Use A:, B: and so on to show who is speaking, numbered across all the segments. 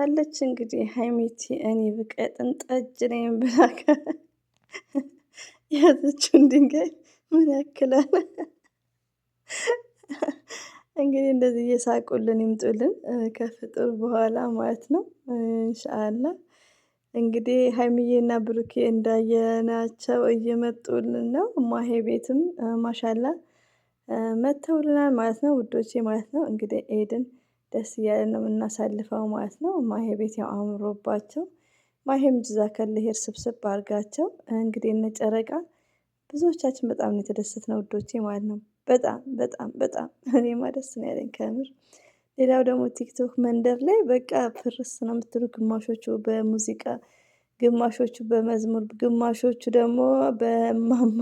A: መታለች እንግዲህ ሀይሚቲ እኔ ብቀጥን ጠጅ ነኝ ብላ የያዘችውን ድንጋይ ምን ያክላል? እንግዲህ እንደዚህ እየሳቁልን ይምጡልን ከፍጡር በኋላ ማለት ነው። ኢንሻአላህ እንግዲህ ሀይሚዬና ብሩኬ እንዳየናቸው እየመጡልን ነው። ማሄ ቤትም ማሻላ መተውልናል ማለት ነው ውዶቼ ማለት ነው። እንግዲህ ኤድን ደስ እያለን ነው የምናሳልፈው ማለት ነው። ማሄ ቤት ያው አምሮባቸው ማሄም ጅዛከል ሄር ስብስብ አድርጋቸው እንግዲህ እነ ጨረቃ ብዙዎቻችን በጣም ነው የተደሰትነው ውዶቼ ማለት ነው። በጣም በጣም በጣም እኔማ ደስ ነው ያለኝ ከምር። ሌላው ደግሞ ቲክቶክ መንደር ላይ በቃ ፍርስ ነው የምትሉ ግማሾቹ በሙዚቃ ግማሾቹ በመዝሙር ግማሾቹ ደግሞ በማማ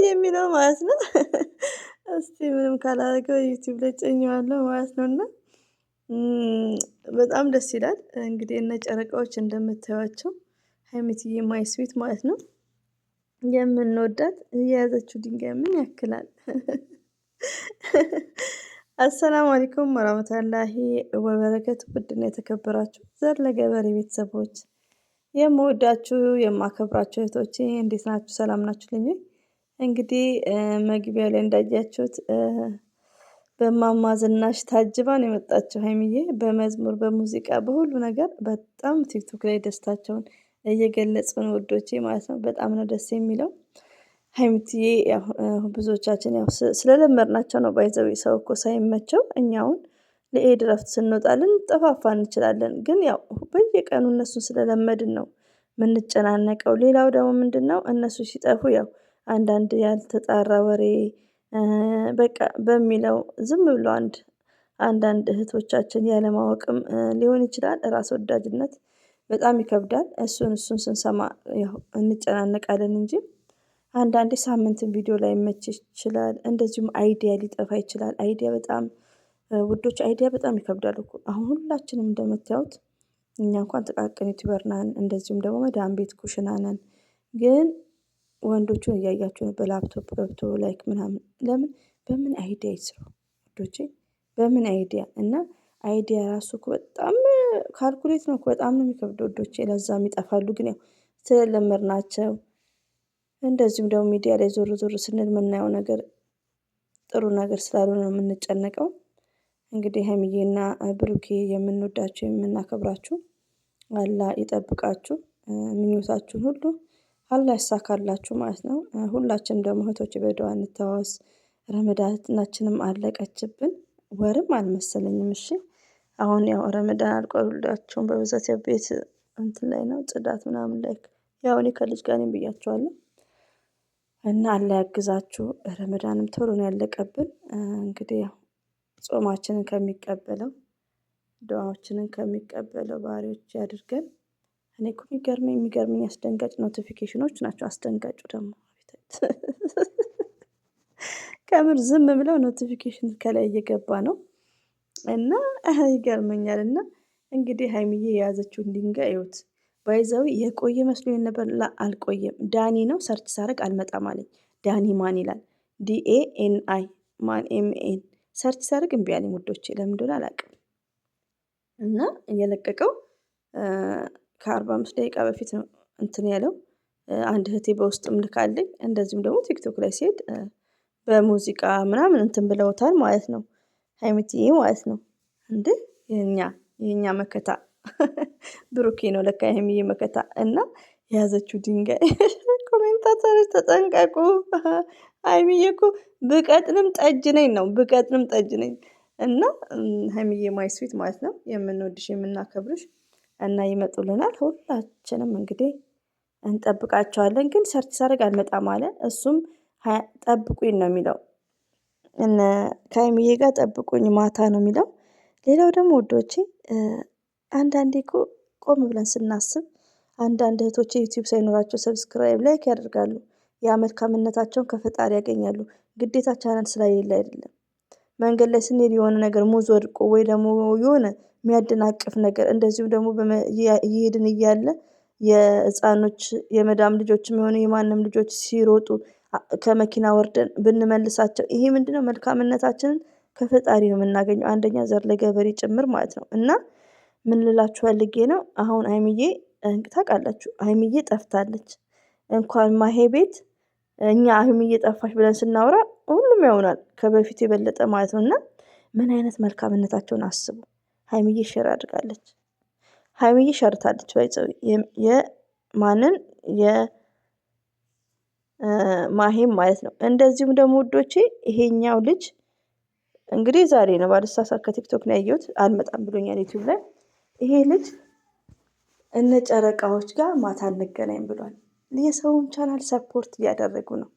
A: የሚለው ማለት ነው። እስቲ ምንም ካላደረገው ዩቲዩብ ላይ ጭኜዋለሁ ማለት ነው። እና በጣም ደስ ይላል እንግዲህ እነ ጨረቃዎች እንደምታዩዋቸው ሀይሚትዬ ማይ ስዊት ማለት ነው። የምንወዳት የያዘችው ድንጋይ ምን ያክላል? አሰላሙ አለይኩም ወራህመቱላሂ ወበረከቱ። ውድና የተከበራችሁ ዘር ለገበሬ ቤተሰቦች የምወዳችሁ የማከብራችሁ እህቶቼ እንዴት ናችሁ? ሰላም ናችሁልኝ? እንግዲህ መግቢያ ላይ እንዳያችሁት በማማ ዝናሽ ታጅባ ነው የመጣችው ሀይሚዬ በመዝሙር በሙዚቃ በሁሉ ነገር በጣም ቲክቶክ ላይ ደስታቸውን እየገለጹ ነው ውዶቼ ማለት ነው። በጣም ነው ደስ የሚለው። ሀይሚትዬ ያው ብዙዎቻችን ያው ስለለመድናቸው ነው ባይ ዘ ዌይ ሰው እኮ ሳይመቸው እኛውን ለኤድ እረፍት ስንወጣ ልንጠፋፋ እንችላለን። ግን ያው በየቀኑ እነሱን ስለለመድን ነው የምንጨናነቀው። ሌላው ደግሞ ምንድነው እነሱ ሲጠፉ ያው አንዳንድ ያልተጣራ ወሬ በቃ በሚለው ዝም ብሎ አንዳንድ እህቶቻችን ያለማወቅም ሊሆን ይችላል። ራስ ወዳጅነት በጣም ይከብዳል። እሱን ስንሰማ ያው እንጨናነቃለን እንጂ አንዳንዴ ሳምንትን ቪዲዮ ላይመች ይችላል። እንደዚሁም አይዲያ ሊጠፋ ይችላል። አይዲያ በጣም ውዶች አይዲያ በጣም ይከብዳል እኮ አሁን ሁላችንም እንደምታዩት እኛ እንኳን ጥቃቅን ዩቲዩበር ነን። እንደዚሁም ደግሞ መዳም ቤት ኩሽና ነን። ግን ወንዶቹን እያያችሁ ነው በላፕቶፕ ገብቶ ላይክ ምናምን ለምን በምን አይዲያ ይስሩ ውዶቼ? በምን አይዲያ እና አይዲያ ራሱ እኮ በጣም ካልኩሌት ነው እኮ በጣም ነው የሚከብደው ውዶቼ። ለዛም ይጠፋሉ። ግን ያው ስለለመድናቸው እንደዚሁም ደግሞ ሚዲያ ላይ ዞር ዞር ስንል የምናየው ነገር ጥሩ ነገር ስላልሆነ ነው የምንጨነቀው። እንግዲህ ሀይሚዬና ብሩኬ የምንወዳችሁ የምናከብራችሁ አላህ ይጠብቃችሁ። ምኞታችሁን ሁሉ አላህ ያሳካላችሁ ማለት ነው። ሁላችንም ደግሞ እህቶች በዱዓ እንተዋወስ። ረመዳናችንም አለቀችብን ወርም አልመሰለኝም። እሺ አሁን ያው ረመዳን አልቋል። ሁላችሁም በብዛት ያው ቤት እንትን ላይ ነው ጽዳት ምናምን ላይ ያው እኔ ከልጅ ጋር ነኝ ብያችኋለሁ። እና አላህ ያግዛችሁ። ረመዳንም ቶሎ ነው ያለቀብን። እንግዲህ ያው ጾማችንን ከሚቀበለው ዱዓችንን ከሚቀበለው ባሪዎች ያድርገን። እኔ እኮ የሚገርመኝ አስደንጋጭ ኖቲፊኬሽኖች ናቸው። አስደንጋጩ ደግሞ ከምር ዝም ብለው ኖቲፊኬሽን ከላይ እየገባ ነው። እና ይገርመኛል። እና እንግዲህ ሀይሚዬ የያዘችውን ድንጋይ እዩት። ባይ ዘ ዌይ የቆየ መስሎኝ ነበር። አልቆየም። ዳኒ ነው ሰርች ሳደርግ አልመጣም አለኝ። ዳኒ ማን ይላል? ዲኤኤንአይ ማን ኤምኤን ሰርች ሳደርግ እምቢ አለኝ ውዶቼ ለምን እንደሆነ አላውቅም። እና የለቀቀው ከ45 ደቂቃ በፊት ነው እንትን ያለው። አንድ እህቴ በውስጥም ልካልኝ እንደዚሁም ደግሞ ቲክቶክ ላይ ሲሄድ በሙዚቃ ምናምን እንትን ብለውታል ማለት ነው። ሀይሚትዬ ማለት ነው። እንዴ የኛ መከታ ብሩኬ ነው ለካ የሀይሚዬ መከታ። እና የያዘችው ድንጋይ ኮሜንታተሮች ተጠንቀቁ። ሀይሚዬ እኮ ብቀጥንም ጠጅ ነኝ ነው ብቀጥንም ጠጅ ነኝ። እና ሀይሚዬ ማይ ስዊት ማለት ነው የምንወድሽ የምናከብርሽ። እና ይመጡልናል ሁላችንም እንግዲህ እንጠብቃቸዋለን። ግን ሰርች ሳደርግ አልመጣም አለ። እሱም ጠብቁኝ ነው የሚለው። እነ ከሀይሚዬ ጋር ጠብቁኝ ማታ ነው የሚለው። ሌላው ደግሞ ውዶቼ አንዳንዴ እኮ ቆም ብለን ስናስብ አንዳንድ እህቶቼ ዩቲዩብ ሳይኖራቸው ሰብስክራይብ ላይክ ያደርጋሉ። ያ መልካምነታቸውን ከፈጣሪ ያገኛሉ። ግዴታ ቻናል ስለሌለ አይደለም። መንገድ ላይ ስንሄድ የሆነ ነገር ሙዝ ወድቆ ወይ ደግሞ የሆነ የሚያደናቅፍ ነገር እንደዚሁም ደግሞ እየሄድን እያለ የህፃኖች የመዳም ልጆችም የሆነ የማንም ልጆች ሲሮጡ ከመኪና ወርደን ብንመልሳቸው ይሄ ምንድነው መልካምነታችንን ከፈጣሪ ነው የምናገኘው። አንደኛ ዘር ለገበሬ ጭምር ማለት ነው። እና ምን ልላችሁ ፈልጌ ነው፣ አሁን ሀይሚዬ ታውቃላችሁ ሀይሚዬ ጠፍታለች። እንኳን ማሄ ቤት እኛ ሀይሚዬ ጠፋች ብለን ስናወራ ሁሉም ያውናል ከበፊቱ የበለጠ ማለት ነው። እና ምን አይነት መልካምነታቸውን አስቡ። ሀይሚዬ ሸር አድርጋለች፣ ሀይሚዬ ሸርታለች። ባይዘው የማንን የማሄም ማለት ነው። እንደዚሁም ደግሞ ውዶቼ ይሄኛው ልጅ እንግዲህ ዛሬ ነው ባልሳሳት ከቲክቶክ ነው ያየሁት፣ አልመጣም ብሎኛል ዩቲዩብ ላይ። ይሄ ልጅ እነ ጨረቃዎች ጋር ማታ እንገናኝ ብሏል። የሰውን ቻናል ሰፖርት እያደረጉ ነው።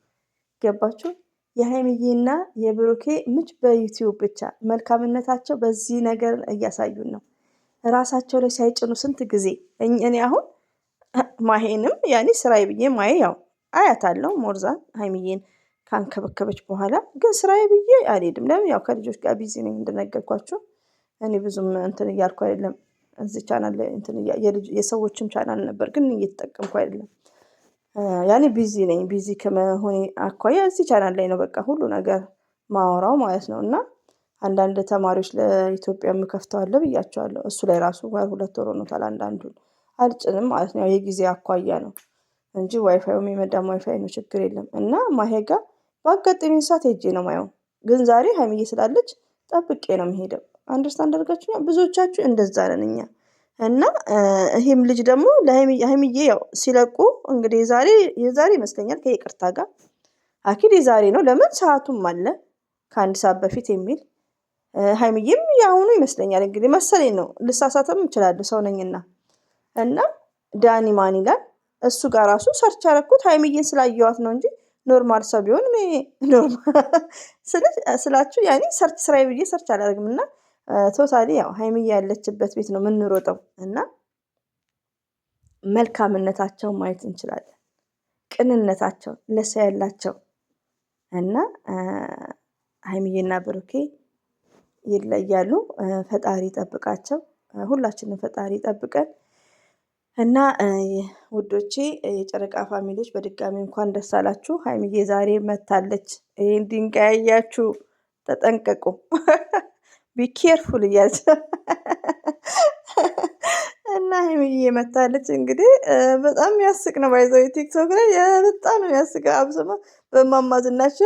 A: ገባችሁ? የሀይሚዬና የብሩኬ ምች በዩቲዩብ ብቻ መልካምነታቸው በዚህ ነገር እያሳዩን ነው። ራሳቸው ላይ ሳይጭኑ ስንት ጊዜ እኔ አሁን ማሄንም ያኔ ስራዬ ብዬ ማየ ያው አያታለሁ ሞርዛን ሀይሚዬን ካንከበከበች በኋላ ግን ስራዬ ብዬ አልሄድም። ለምን? ያው ከልጆች ጋር ቢዚ ነኝ እንደነገርኳችሁ። እኔ ብዙም እንትን እያልኩ አይደለም እዚህ ቻናል ላይ እንትን የሰዎችም ቻናል ነበር ግን እየተጠቀምኩ አይደለም። ያኔ ቢዚ ነኝ። ቢዚ ከመሆኔ አኳያ እዚህ ቻናል ላይ ነው በቃ ሁሉ ነገር ማወራው ማለት ነው። እና አንዳንድ ተማሪዎች ለኢትዮጵያ የምከፍተዋለሁ ብያቸዋለሁ። እሱ ላይ ራሱ ወር 2 ወር ሆኖታል። አንዳንዱን አልጭንም ማለት ነው። የጊዜ አኳያ ነው እንጂ ዋይፋዩም የመዳም ዋይፋይ ነው፣ ችግር የለም። እና ማሄ ጋር በአጋጣሚ ሰዓት ሄጄ ነው ማየው። ግን ዛሬ ሀይሚዬ ስላለች ጠብቄ ነው የምሄደው። አንደርስታንድ አድርጋችሁ ብዙዎቻችሁ እንደዛ ነን እኛ። እና ይሄም ልጅ ደግሞ ለሀይሚዬ ያው ሲለቁ እንግዲህ የዛሬ ይመስለኛል ከይቅርታ ጋር አኪድ የዛሬ ነው። ለምን ሰዓቱም አለ ከ1 ሰዓት በፊት የሚል ሀይሚዬም ያሁኑ ይመስለኛል እንግዲህ መሰለኝ ነው፣ ልሳሳትም እችላለሁ ሰው ነኝና። እና ዳኒ ማን ይላል እሱ ጋር ራሱ ሰርች ያደረኩት ሀይሚዬን ስላየዋት ነው እንጂ ኖርማል ሰው ቢሆን ኖርማል ስላችሁ ያኔ ሰርች ስራዬ ብዬ ሰርች አላደርግም። እና ቶታሊ ያው ሀይሚዬ ያለችበት ቤት ነው የምንሮጠው። እና መልካምነታቸውን ማየት እንችላለን፣ ቅንነታቸው ለሰው ያላቸው። እና ሀይሚዬና ብሩኬ ይለያሉ። ፈጣሪ ይጠብቃቸው፣ ሁላችንም ፈጣሪ ይጠብቀን። እና ውዶቼ የጨረቃ ፋሚሊዎች በድጋሚ እንኳን ደስ አላችሁ። ሀይሚዬ ዛሬ መታለች። ይሄን ድንጋይ ያያችሁ ተጠንቀቁ፣ ቢኬርፉል እያለች እና ሀይሚዬ መታለች። እንግዲህ በጣም የሚያስቅ ነው ባይዘው ቲክቶክ ላይ በጣም ነው የሚያስቀው። አብዛኛው በእማማ ዝናሽ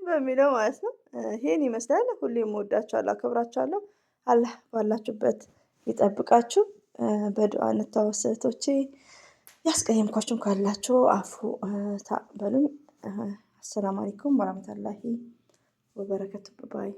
A: በሚለው ማለት ነው። ይሄን ይመስላል። ሁሌም እወዳችኋለሁ፣ አከብራችኋለሁ። አላህ ባላችሁበት ይጠብቃችሁ። በዱዓ እንታወስ እህቶቼ። ያስቀየምኳችሁም ካላችሁ አፉ በሉኝ። አሰላሙ አለይኩም ወራህመቱላሂ ወበረከቱ ባይ